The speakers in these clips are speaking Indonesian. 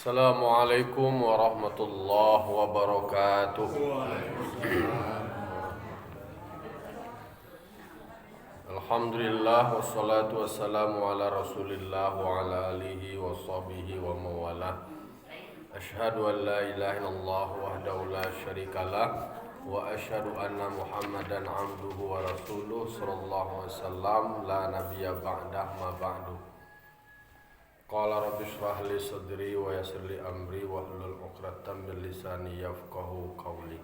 Assalamualaikum warahmatullahi wabarakatuh. Alhamdulillah wassalatu wassalamu ala Rasulillah wa ala alihi wa sahbihi wa mawalah. Asyhadu an la ilaha illallah wahdahu la syarikalah wa asyhadu anna Muhammadan abduhu wa rasuluh sallallahu alaihi wasallam la nabiyya ba'dah ma ba'du. Qala rabbi shrah li sadri wa yassir li amri wahlul 'uqdatam min lisani yafqahu qawli.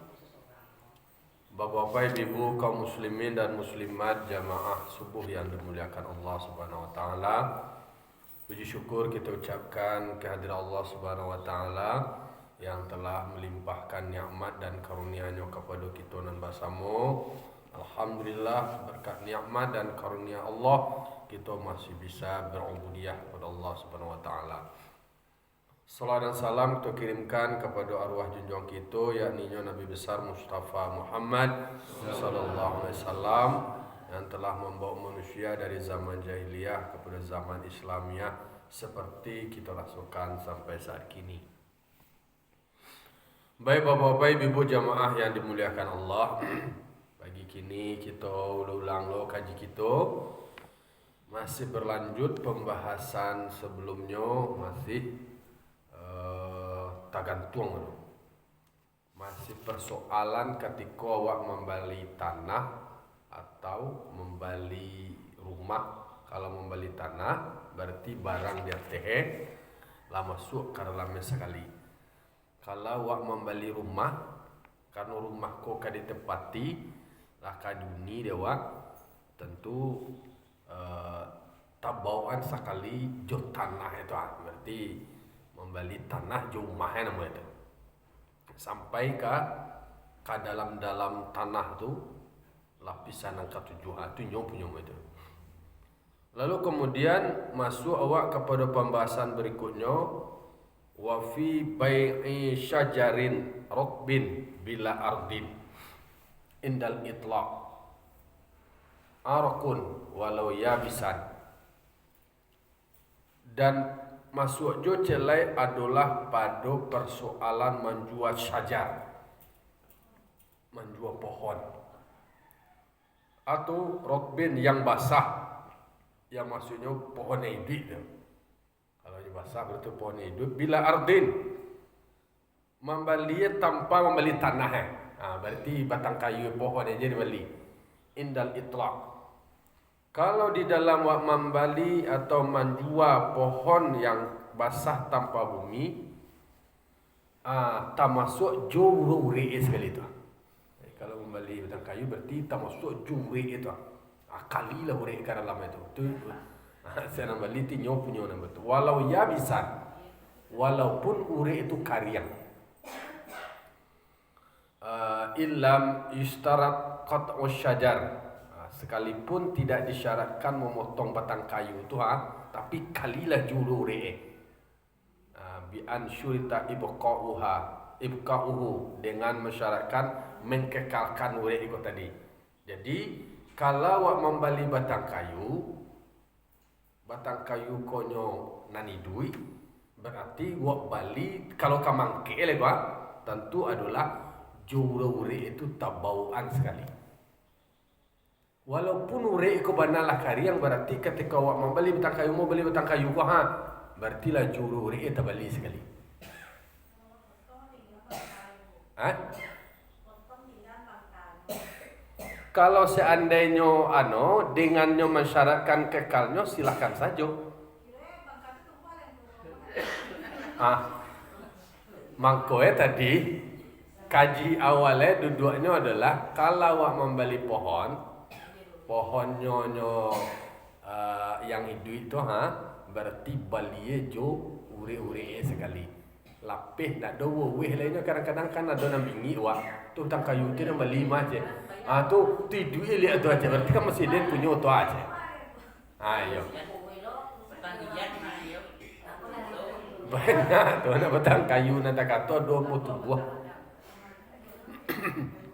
Bapak-bapak, ibu kaum muslimin dan muslimat jamaah subuh yang dimuliakan Allah Subhanahu wa taala. Puji syukur kita ucapkan kehadiran Allah Subhanahu wa taala yang telah melimpahkan nikmat dan karunia-Nya kepada kita nan bersama. Alhamdulillah, berkat nikmat dan karunia Allah kita masih bisa berubudiyah kepada Allah Subhanahu wa taala. Salam dan salam kita kirimkan kepada arwah junjungan kita, yakni Nabi besar Mustafa Muhammad sallallahu alaihi wasallam yang telah membawa manusia dari zaman jahiliyah kepada zaman Islamiyah seperti kita rasakan sampai saat kini. Baik bapak-bapak, ibu jamaah yang dimuliakan Allah, pagi kini kita ulang lo kaji kita masih berlanjut pembahasan sebelumnya, masih tagantung, masih persoalan ketika awak membeli tanah atau membeli rumah. Kalau membeli tanah berarti barang dia teh lah masuk ke dalamnya sekali. Kalau awak membeli rumah, karena rumah kau kada ditempati lah kaduni dia awak tentu tabauan sekali jo tanah itu berarti membeli tanah jo rumahnya namanya itu sampai ke dalam tanah tu lapisan yang ketujuh itu nyo punya itu. Lalu kemudian masuk awak kepada pembahasan berikutnya, wa fi bai'i syajarin rotbin bila ardin indal itlaq arakun walau yabisan. Dan masuk jo celai adalah pada persoalan menjual syajar, menjual pohon atau rotbin yang basah, yang maksudnya pohon hidup. Kalau yang basah berarti pohon hidup. Bila ardin, membeli tanpa membeli tanah, berarti batang kayu pohon aja dibeli. Indal itlaq. Kalau di dalam membeli atau menjual pohon yang basah tanpa bumi, tak masuk juri sekali itu. Kalau membeli batang kayu berarti tak masuk juri itu. Kalilah huri ke dalam itu. Saya nak beli tinyo punya nama itu. Walau ya bisa, walaupun uri itu kariang. Illam istarat qat'u syajar. Sekalipun tidak disyaratkan memotong batang kayu itu, tapi kalilah juru uri. Bi an syurita ibqa'uhu dengan mensyaratkan mengkekalkan uri itu tadi. Jadi kalau awak membeli batang kayu konyo nani dui, berarti awak beli kalau kamangke tentu adalah juru uri itu tabauan sekali. Walaupun uri itu banalah kariang, berarti ketika awak membeli batang kayu, mau beli batang kayu berarti lah juru uri itu beli sekali. Kalau seandainya dengannya mensyaratkan kekalnya, silahkan saja. Mangkoe tadi kaji awalnya duduknya adalah kalau awak membeli pohonnya yang hidup itu berarti beli jo uri-uri sekali. Lapih nak dowo weh lainnya kadang-kadang kan ada yang bingi wak tu tang kayu tu nama 5 aje. Tu tidur lihat tu aja berarti kan masih dia punya tu aja. Ayo. Banyak tu nak batang kayu nanti kata 20 buah.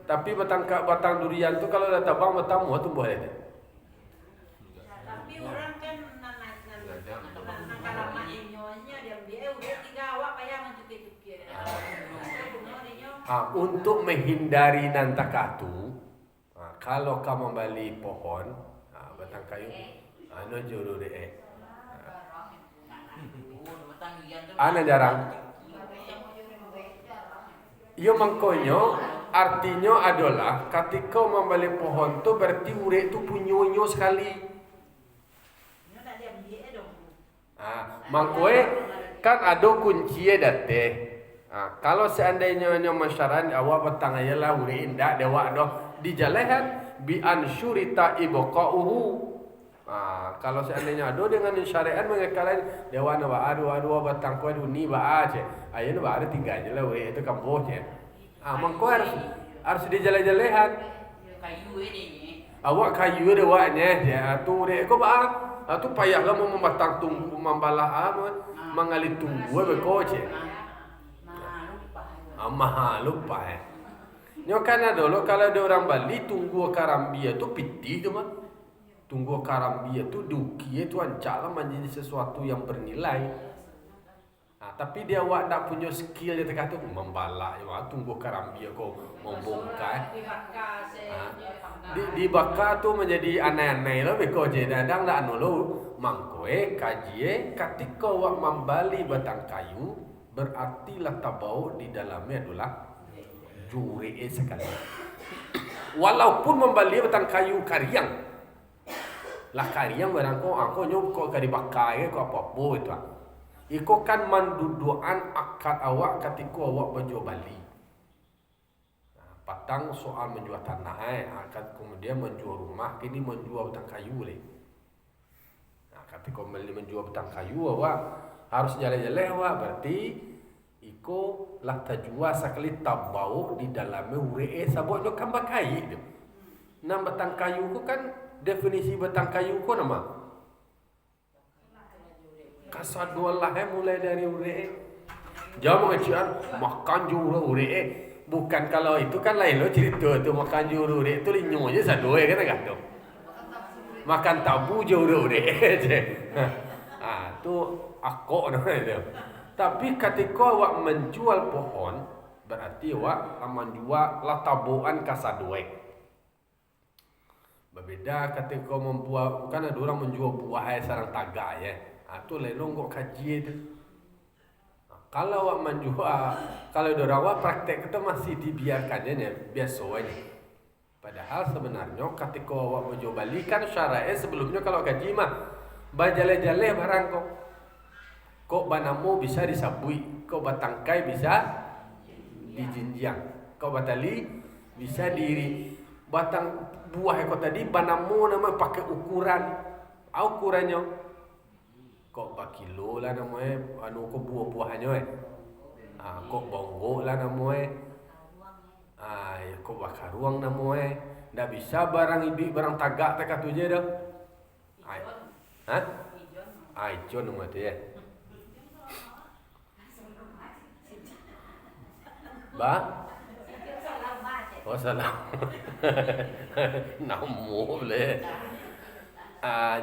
Tapi batang durian tu kalau dah tabang bertamu tu buah dia. Tapi orang kan kalau mak inyonya dia udah 3 awak kayak Untuk menghindari nantakatu, kalau kamu membeli pohon, batang kayu, anu juru deh. Ana jarang. Yo mangkonyo artinya adalah ketika membeli pohon tu berarti urek tu punyonyo sekali. Mangkoe kan ada kunci date. Kalau seandainya masyarakat awak petang ayalah urek indak dewa doh dijalehan bi ansyurita ibqauhu. Kalau seandainya ada dengan syariat mengekalan dewan adu batang kau ni ba aja. Ayah ba ada tinggalnya lah urek itu kambohnya. Mangko harus dijale-jalehan. Kayu ini. Awak kayu dewanya ya tu urek ko ba tu payahlah mau membatang tunggu membalah mengalit tunggu bekoce. Mahal lupa Nyo kana dulu kalau ada orang Bali tunggu karambia tu piti tu mah. Tunggu karambia tu duki tu ancaklah menjadi sesuatu yang bernilai. Tapi dia awak tak punya skill dia kata membalak ya tunggu karambia kau membongkar. Dibakar tu menjadi aneh-aneh lah beko je dadang dak anu lo mangkoe kaji ketika awak membali batang kayu berarti lah tabau di dalamnya adalah jure sekali. Walaupun membali batang kayu kariang lah kariang barang aku nyok kok kari bakar kok apa-apa itu. Iko kan manduduan akad awak ketika awak berjual bali. Patang soal menjual tanah akan kemudian menjual rumah kini menjual batang kayu le. Ketika beli menjual batang kayu awak harus jalan-jalan awak berarti iko lah tajua sekali tabau di dalamnya uree sabotnya kan bakai tu. Nam batang kayu ku kan definisi batang kayu ku nama kasadua lah mulai dari uree. Jauh mengajian makan juru uree. Bukan kalau itu kan lain lo cerita tu makan juru urek tu linyo je sadoe kan kata. Makan tabu juru urek je. Tu akok namanya tu. Tapi ketika awak menjual pohon berarti awak menjual lah tabuan kasadoe. Berbeda ketika membuat bukan ada orang menjual buah sarang tagak ya. Tu lain lo ngok kaji tu. Kalau awak menjual, kalau dorawa praktek itu masih dibiarkannya nih, biasanya. Padahal sebenarnya ketika awak menjual balikan syara'e sebelumnya kalau gaji mah bajale-jale barang kok banamu bisa disabui, kok batangkai bisa dijinjang, kok batali bisa diri batang buah kok tadi banamu nama pakai ukurannya. Kok bakilo lah namanya anu kok buah-buahannya kok bonggok lah namanya kok bakaruang namanya ndak bisa barang hidup barang tagak tak tu je dah ijon namanya tu ya salam namo boleh.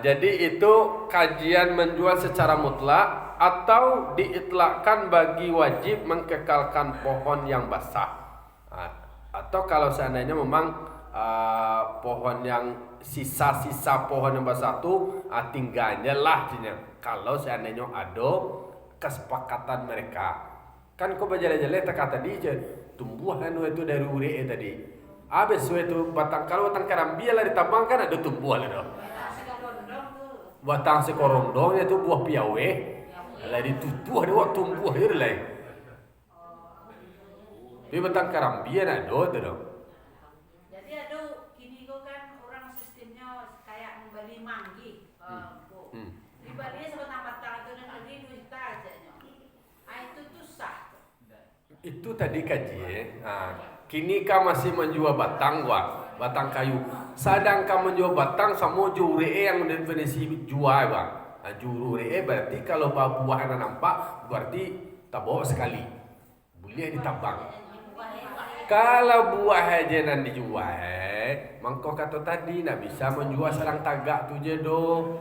Jadi itu kajian menjual secara mutlak atau diitlakkan bagi wajib mengekalkan pohon yang basah. Atau kalau seandainya memang pohon yang sisa-sisa pohon yang basah itu tinggalnya lah kalau seandainya ada kesepakatan mereka. Kan kau berjalan-jalan tak kata dia tumbuhan itu dari urek tadi. Habis itu batang kalau batang karambia lah ditambang kan ada tumbuhan itu. Batang sekorondong itu buah piawe, lah ditutuh ada waktu tumbuh dia lain. Tapi batang karambia ada tu dong. Jadi ada kini kau kan orang sistemnya kayak membeli manggi, dibeli sebatang batang itu dan lagi 2 juta aja. Itu tuh sah. Itu tadi kaji kini kau masih menjual batang kayu. Sedangkan menjual batang sama jure yang definisi jual bang. Jure berarti kalau buahnya nampak berarti tabok sekali. Boleh ditabang. Kalau buah aja nan dijual, mangko kata tadi nak bisa menjual sarang tagak tu je do.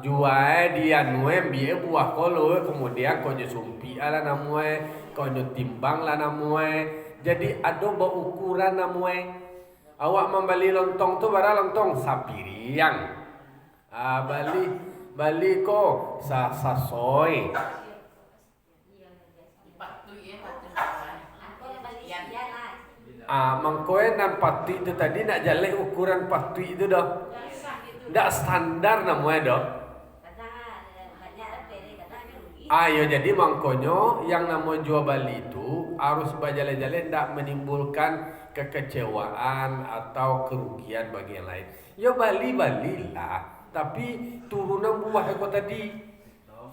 Jual dia nuem biar buah kolo kemudian kau je sumpi ala namue, kau je timbang lah namue. Jadi ada ukuran namanya. Awak membeli lontong tu barang lontong sapiriang. Bali ko sasoy. Mangkoe nan patui itu tadi nak jaleh ukuran patui itu dah. Ndak standar namanya dah. Ayo jadi mangkonyo yang namanya jual Bali itu harus berjalan-jalan ndak menimbulkan kekecewaan atau kerugian bagi yang lain. Ya Bali lah, tapi turunan buah kau tadi.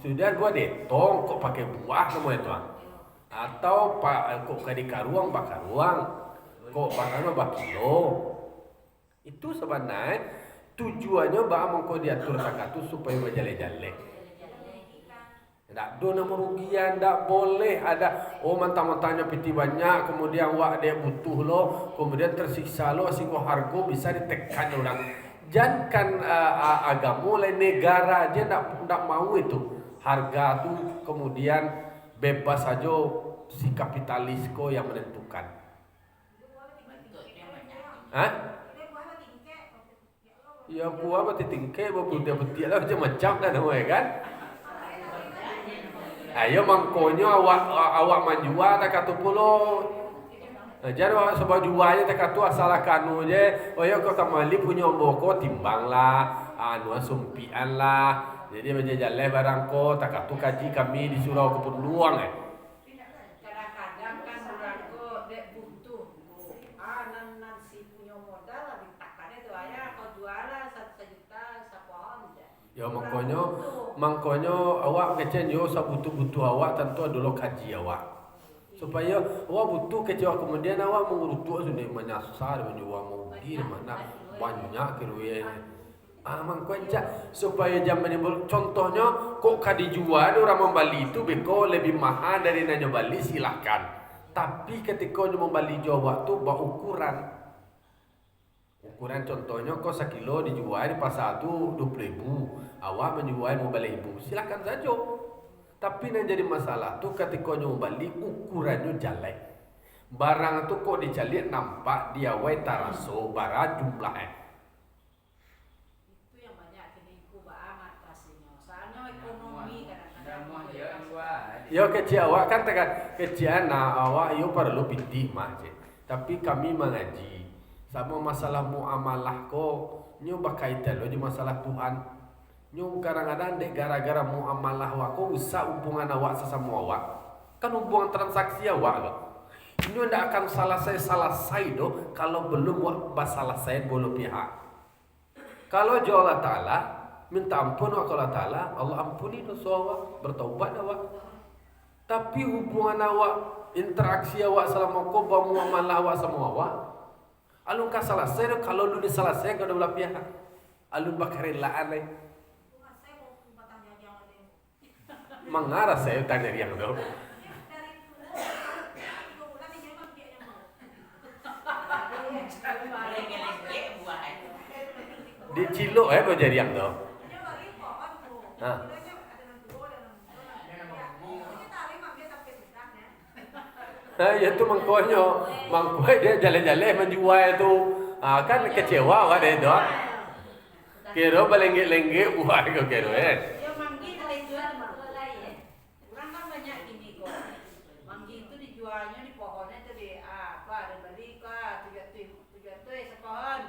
Sudah gua detong kok pakai buah namanya itu. Atau kok kadi karuang bakar ruang. Kok bakar bakilo. Itu sebenarnya tujuannya bah mengko diatur sakatu supaya berjalan-jalan. Tidak ada merugian, tidak boleh ada mentang-mentangnya piti banyak, kemudian wak dia butuh lo, kemudian tersiksa lo, sehingga harga bisa ditekan orang. Jangan agama lain negara aja tidak mau itu harga tu kemudian bebas saja si kapitalis ko yang menentukan. Ya buah berarti tingke, dia betul lah macam-macam kan namanya kan. Ayo mangkonyo awak manjua tak katu pulo. Jadi sebab jualnya tak katu asal kanu je. Yo kau kamali punya omboko timbang lah, sumpian lah. Jadi menjajaleh barang ko tak katu kaji kami disuruh ke peluang Kadang-kadang kan orang ko dek butuh. Nan si punya modal lebih takannya tu ayah kau jualan 1 juta sepohon je. Ya mangkonyo awak kecen yo sabutu-butu awak tentu adalah kaji awak. Supaya awak butuh kecewa kemudian awak mengurutu sudah menyasar menjual mobil mana banyak kirwe. Mangkonja supaya jam menimbul contohnya kok dijual orang membeli itu beko lebih mahal dari nanya beli silakan. Tapi ketika membeli Jawa tu ukuran contohnya kok 1 kilo dijual di pasar tu 20.000, awak menjual mau beli 1.000 silakan saja. Tapi yang jadi masalah tu ketika mau beli ukurannya jelek, barang tu kok dicari nampak dia wai taraso barang jumlahnya. Itu yang banyak keniku amat pastinya. Soalnya ekonomi kadang-kadang yo kecil awak kan tekan kecian awak yo perlu pidih mah je. Tapi kami mengaji sama masalah muamalah ko nyo berkaitan lo di masalah Tuhan. Nyo kadang-kadang dek gara-gara muamalah awak ko usah hubungan awak sesama awak. Kan hubungan transaksi awak lo. Nyo ndak akan selesai do kalau belum masalah saya bolo pihak. Kalau jo Allah Ta'ala minta ampun wa Allah Ta'ala, Allah ampuni dosa awak, bertaubat awak. Tapi hubungan awak, interaksi awak selama ko muamalah awak sama awak, alun ka selesai kalau lu diselesai kau belah pihak. Alun bakarelaan lain. Mengarah saya tanya yang tu. Di Cilok kau jadi yang tu. Ya tu mangkonyo dia jalan-jalan menjual tu. Kan kecewa kan dia tu. Kira belengge-lengge buah kau kira Ya manggi kalau jual orang kan banyak gini kok. Manggi itu dijualnya di pohonnya tu ada beli kah 7 sepohon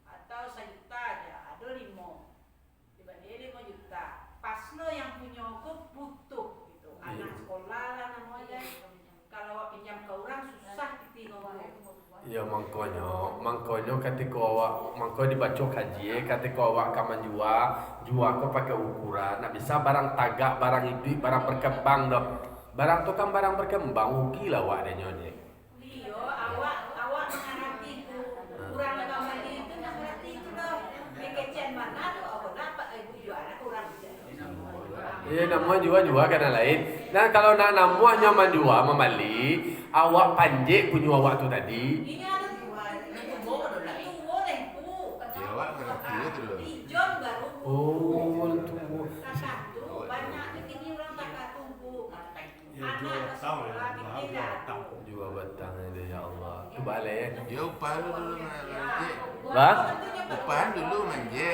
atau 1 juta aja. Ada 5. Dibanding 5 juta. Pas lo yang punya kok butuh gitu. Anak sekolah lah namanya. Kalau pinjam ke orang susah ditinggal. Ya mangkonyo ketika awak dibaca kaji ketika awak akan jual kau pakai ukuran. Nak bisa barang tagak, barang hidup, barang berkembang dah. Barang tu kan barang berkembang, rugi lah awak dia nyonya. Iya, awak mengerti itu. Kurang agama itu mengerti itu dah. Kekecian mana tu awak dapat ibu jual kurang aja. Ya nama jual kan lain. Nah kalau nak namanya menjual membeli, awak panjek punya awak tu tadi. Ini ada jual. Itu boleh bu. Ya awak ngerti itu. Pijon baru. Oh tu. Kakak tu banyak di sini orang kakak tunggu. anak sekolah kita Jual batang ini ya Allah. Kebalik. Ya upah dulu manje. Bang? Upah dulu manje.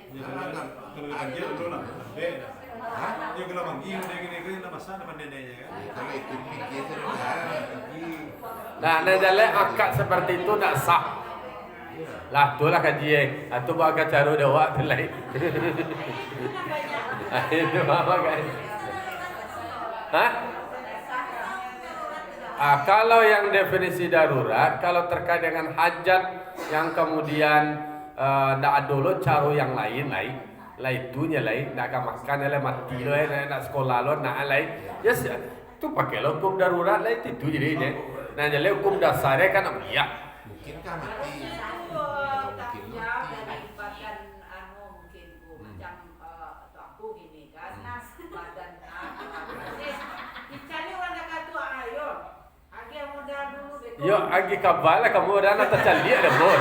Kalau lagi dulu lah, beda. Ya kalau manggi udah gini nama sana pandainya kan. Kalau itu pikir sudah. Nah jalan akad seperti itu tak sah. Lah itulah kajian. Atau baga cara dawak tu lain. Itu apa kan? Hah? Kalau yang definisi darurat, kalau terkait dengan hajat yang kemudian tidak ada lo cara yang lain, itunya lain, nak makan lah mati lo, nak sekolah lo, nak lain, yes, tu pakai lo hukum darurat lah itu jadi, nah jadi hukum dasarnya kan ya. Mungkinkah mati? tanggung jawab dari badan mungkin macam aku gini kan badan dicari orang dekat tu ayo agak muda dulu deh. Yo, agi kabal lah kamu dah nak tercali ada bol.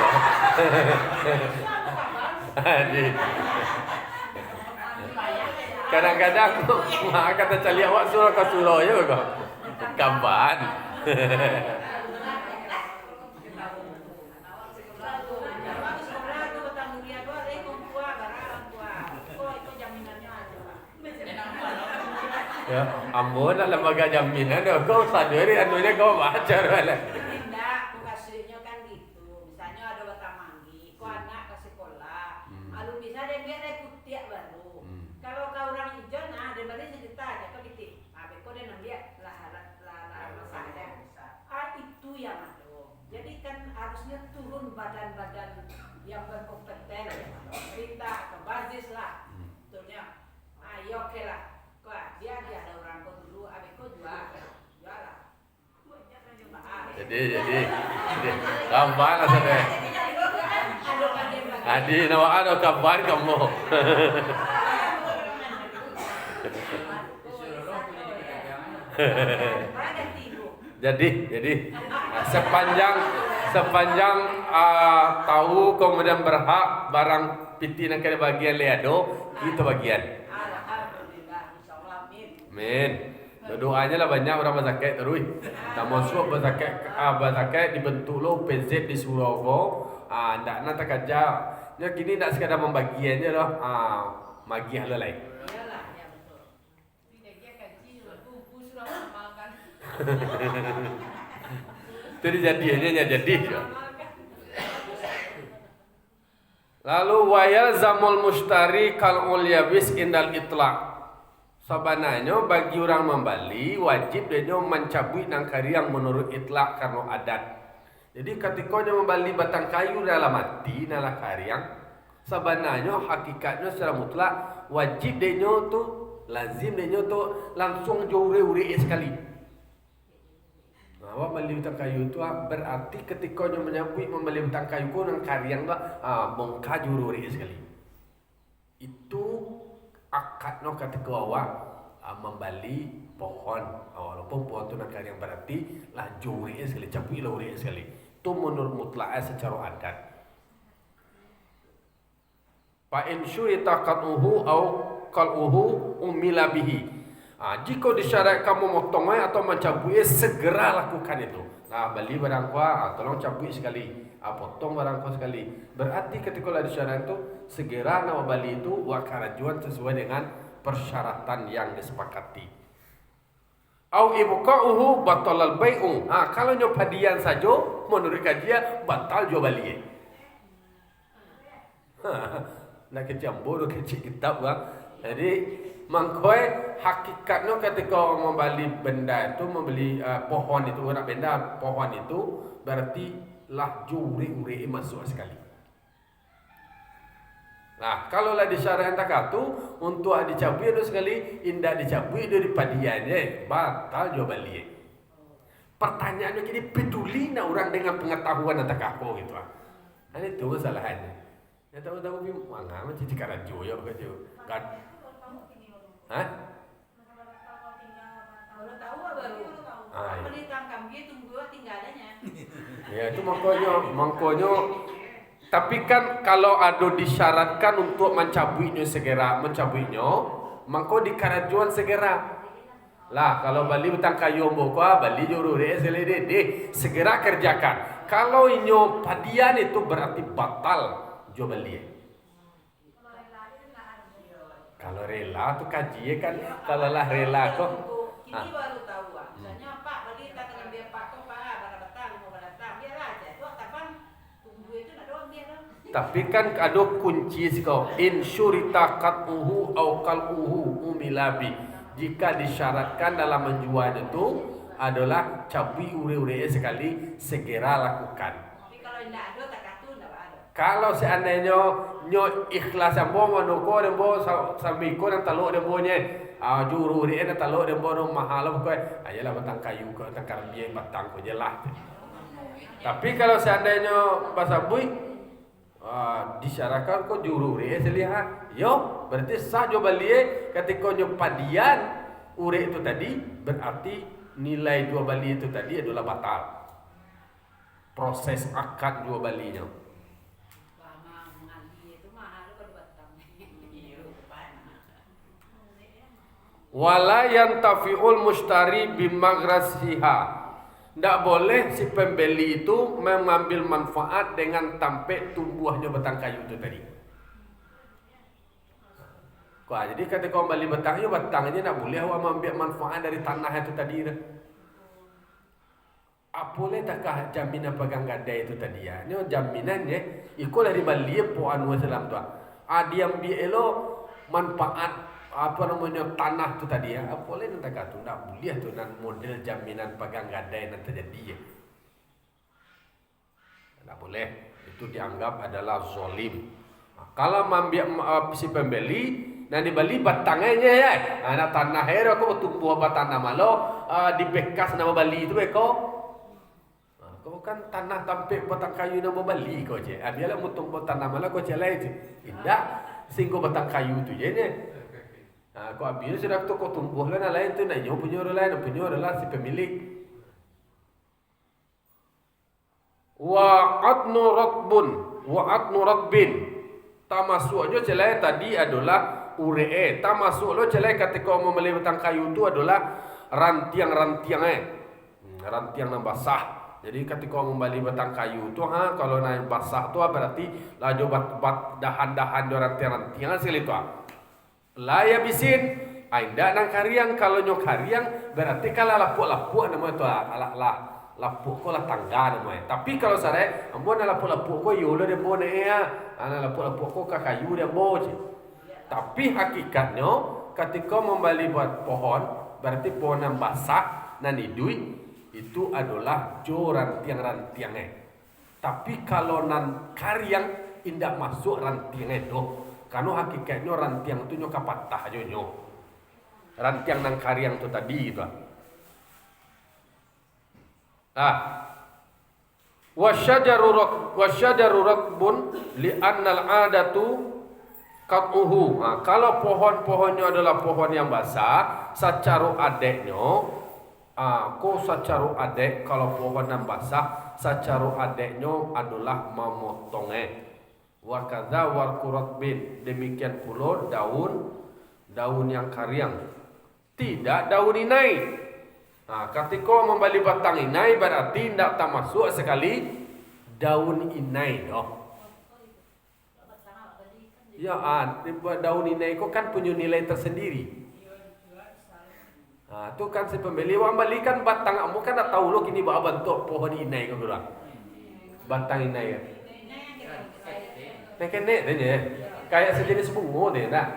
Kadang-kadang kata cali awak suruh ke surau je kau. Gambar. Ya, ambon lah lembaga jaminan kau sadari anunya kau baca lah. Tidak, aku kasihnya kan gitu. Misalnya ada batang manggi, kau anak ke sekolah, lalu bisa dia biar dia kutiak baru. Kalau kau orang hijau, nah dia balik cerita aja kau gitu. Habis kau dia nampak lah masalah. Itu yang ada. Jadi kan harusnya turun badan-badan yang berkompeten, pemerintah atau basis lah, betulnya. Ayo oke lah. Dia ada orang kau dulu, habis kau jual lah. Jadi gambar lah saudara. Adi nawa ada gambar kamu. Jadi sepanjang tahu kemudian berhak barang piti nak kena bagian leado itu bagian. Amin. Doanya lah banyak orang berzakat terus. Tak masuk berzakat dibentuk lo PZ di surau ko. Ndak nak tak kerja. Ya kini tak sekadar membagiannya loh. Magiah lo lain. Iyalah, ya betul. Tidak dia kaji buku sudah amalkan. Itu jadiannya jadi. Lalu wayal zamul mustari kal ulyabis indal itlaq. Sebenarnya bagi orang membeli wajib dia mencabut nang kari yang menurut itlak karena adat. Jadi ketika dia membeli batang kayu dalam mati nalah kariang, sebenarnya hakikatnya secara mutlak wajib dia tu lazim dia tu langsung jure-ure sekali. Awak beli batang kayu tu berarti ketika dia menyabut membeli batang kayu ko nang kariang tu bongkar jure-ure sekali. Itu akadnya ketika awak membeli pohon, walaupun pohon itu nak yang berarti lah juri sekali, campur lori sekali. Itu menurut mutlak secara adat. Fa in syurita qaluhu au qaluhu umila bihi. Jika disyarat kamu motongnya atau mencabutnya segera lakukan itu. Nah, beli barang kuah, tolong cabut sekali. Potong barang kuah sekali. Berarti ketika lah disyarat itu segera nak beli itu wakarajuan sesuai dengan persyaratan yang disepakati. Au ibqa'uhu batalal bai'u. Kalau nyo hadian saja menurut kajian batal jual beli. Nak kecambur kecil kitab bang. Jadi mangkoi hakikatnya ketika membeli benda itu membeli pohon itu nak benda pohon itu berarti lah juri-uri masuk sekali. Nah, kalau lah disyarahan takatu untuk dicabut itu sekali, indah dicabut itu di padiannya, batal jual beli. Pertanyaannya jadi peduli nak orang dengan pengetahuan atau kako gitu. Ini itu masalahnya. Ya tahu-tahu bim, mana macam cikaran joyo gitu kan? Hah? Kalau tahu baru. Kalau ditangkap dia tunggu tinggalannya. Ya itu mangkonya. Tapi kan kalau ada disyaratkan untuk mencabutnya segera mencabutnya, mangko di karajuan segera. Lah kalau bali betang kayu mboko bali juru selede deh segera kerjakan. Kalau inyo padian itu berarti batal jo bali. Kalau rela tuh kaji kan, kalau lah rela kok. Ini baru tahu misalnya Pak bali tak dengan biar Pak kok Pak pada batang mau pada batang biar aja. Tuh kapan tunggu itu nak doang dia kan. Tapi kan ada kunci sih kau insyurita qat'uhu au qal'uhu umilabi. Jika disyaratkan dalam menjual itu adalah cabui ure-ure sekali segera lakukan. Tapi kalau tidak ada tak katu tidak ada. Kalau seandainya nyo ikhlas ambo manoko dembo samiko dan taluk dembo nye juru ure dan taluk dembo no mahal ko ayalah batang kayu ko batang karbie batang ko jelah. Tapi kalau seandainya basabui disyaratkan kok juru ure selihat yo berarti sah jo balie ketika nyo padian ure itu tadi berarti nilai jual beli itu tadi adalah batal proses akad jual belinya. Wala yantafi'ul mustari bimagrasiha. Tidak boleh si pembeli itu mengambil manfaat dengan tampe tumbuhnya batang kayu itu tadi. Jadi ketika kau beli batangnya, batangnya tidak boleh awak mengambil manfaat dari tanah itu tadi. Boleh takkah jaminan pegang gadai itu tadi ya? Ini jaminannya, ikut dari beli po anu selam tu. Dia ambil elo manfaat tanah tu tadi ya. Boleh nanti kata tidak boleh tu nan model jaminan pegang gadai nanti jadi ya. Tidak boleh. Itu dianggap adalah zolim. Kalau mengambil si pembeli dan dibeli batangnya ya, anak tanah hero aku tumbuh batang malo dibekas nama bali itu eko. Kau kan tanah tampik batang kayu nama bali kau je. Biarlah mutung batang malo kau celai je. Tidak singgo batang kayu tu je ne. Kau ambil sudah tu kau tumbuh lah lain tu nak punya orang lain, punya adalah si pemilik. Wa adnu ratbin. Tamasuk aja celai tadi adalah uree. Tamasuk lo celai ketika mau membeli batang kayu itu adalah rantiang-rantiang rantiang yang basah. Jadi ketika membeli batang kayu itu kalau naik basah tu berarti laju bat dahan-dahan do rantiang-rantiang sekali tu. Laya bisin, ainda nang kariang kalau nyok kariang berarti kalau lapuk-lapuk nama itu lapuk ko lah tangga nama. Tapi kalau sare, ambo na lapuk-lapuk ko yo le dembo ne ya, ana lapuk-lapuk ko ka kayu dembo je. Tapi hakikatnya ketika membeli buat pohon berarti pohon yang basah nan idui itu adalah jo rantiang-rantiangnya. Tapi kalau nan kariang indak masuk rantiangnya do. Karena hakikatnya rantiang itu nyoka patah aja nyo. Rantiang nang kariang tu tadi itu. Wasyajaru rakbun li annal adatu qat'uhu. Kalau pohon-pohonnya adalah pohon yang basah, secara adeknya secara adek kalau pohon yang basah, secara adeknya adalah memotongnya. Wa kadza warqurat bin, demikian pula daun yang kariang, tidak daun inai. Ketika membeli batang inai berarti tidak termasuk sekali daun inai doh. Ya, daun inai itu kan punya nilai tersendiri. Tu kan si pembeli wang belikan batang kamu kan tak tahu lo kini bawa bentuk pohon inai kau bilang. Batang inai ya. Nenek tanya, kayak sejenis bunga deh, nak.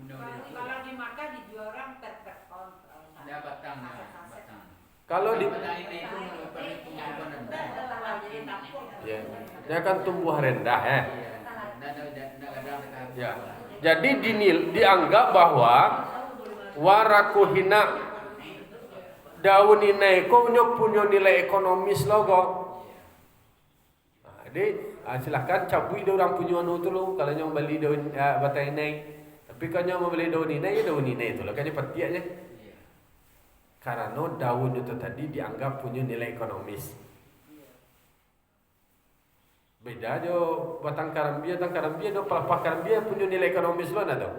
Kalau dimakan dijual orang per on. Ada batang. Kalau di ya, dia akan tumbuh rendah ya. Ya. Jadi dianggap bahwa warakuhina daun inai ko punya nilai ekonomis logo. Jadi silahkan cabui dia orang punya anu tu lo kalau yang beli daun batang inai. Tapi kalau yang membeli daun inai ya daun inai tu lah kan dia petiaknya. Karena daun itu tadi dianggap punya nilai ekonomis. Beda jo batang karambia do pelepah karambia punya nilai ekonomis lo nak tahu.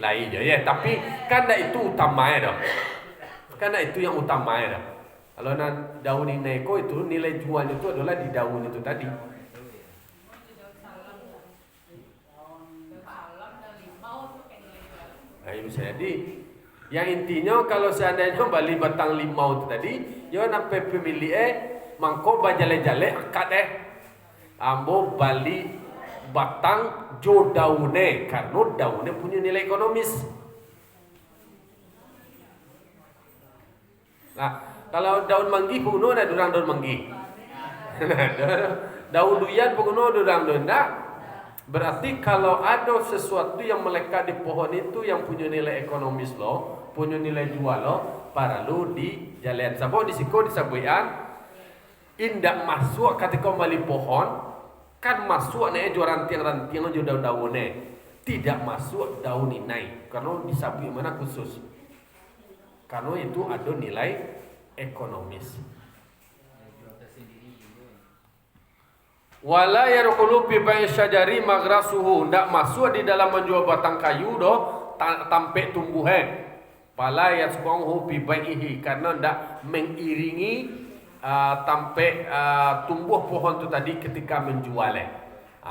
lain je ya. Tapi kan itu utamanya dah. Kan itu yang utamanya dah. Kalau daun ineko itu nilai jualnya itu adalah di daun itu tadi. Nah, itu jadi yang intinya kalau seandainya bali batang limau itu tadi, yo nampe pemilih mangko bajale-jale akad ambo bali batang jo daune karena daune punya nilai ekonomis. Nah, kalau daun manggi puno ada durang daun manggi. Daun duyan puno durang dona. Berarti kalau ada sesuatu yang melekat di pohon itu yang punya nilai ekonomis lo, punya nilai jual lo, paralu di jalan sabo di siko di sabuyan indak masuk ketika mali pohon kan masuk nih jo rantiang-rantiang jo daun-daunnya tidak masuk daun inai karena di sabu mana khusus karena itu ada nilai ekonomis. Wala yarqulu fi bai syajari magrasuhu, ndak masuk di dalam menjual batang kayu tampe tumbuhan. Pala yasqahu fi baihi, karena ndak mengiringi tampe tumbuh pohon itu tadi ketika menjualnya.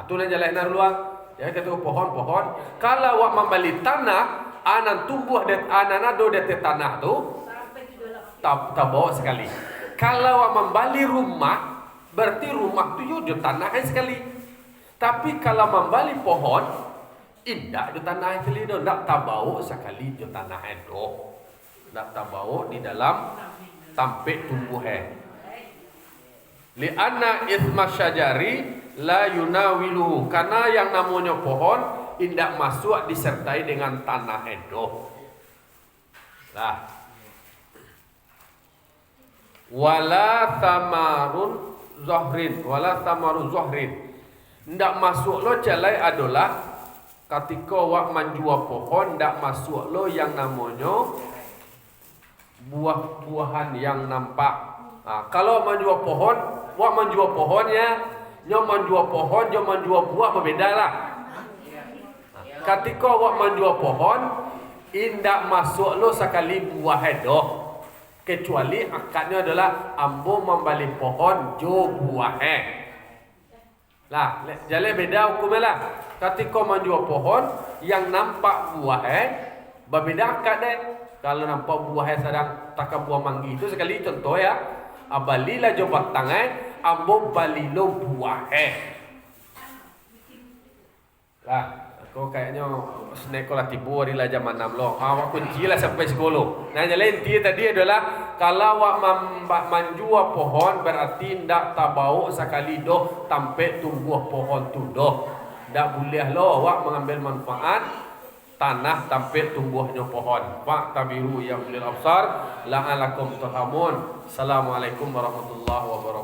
Itu nak jalan luang. Ya kata pohon-pohon, kalau wak membeli tanah, anan tumbuh dan anan ado di tanah tu tak bawa sekali. Kalau wak membeli rumah berarti rumah tu yo di tanah sekali. Tapi kalau membali pohon, indak di tanah sekali do, ndak tabau sekali di tanah do. Ndak tabau di dalam tampe tumbuhan. Li anna isma syajari la yunawilu, karena yang namanya pohon indak masuk disertai dengan tanah do. Lah. Wala samarun Zohrin, wala tamaru zohrin. Ndak masuk lo calai adalah ketika wak menjual pohon, ndak masuk lo yang namanya buah-buahan yang nampak. Kalau menjual pohon, wak menjual pohonnya, nyo menjual pohon, nyo menjual buah berbeda lah. Ketika wak menjual pohon, indak masuk lo sekali buah doh. Kecuali akadnya adalah ambo membali pohon jo buah lah, jadi beda hukumnya lah. Ketika menjual pohon yang nampak buah berbeda akad Kalau nampak buah sedang takkan buah manggi itu sekali contoh ya, abalilah jo batang ambo balilo buah lah. Kau kayaknya sekolah tibu hari lah zaman 6 lo. Awak kunci lah sampai sekolah. Nah, jadi inti tadi adalah kalau awak menjual pohon berarti ndak tabau sekali doh tampe tumbuh pohon tu doh. Ndak boleh lo awak mengambil manfaat tanah tampe tumbuhnya pohon. Pak tabiru yang ulil absar la'alakum turhamun. Assalamualaikum warahmatullahi wabarakatuh.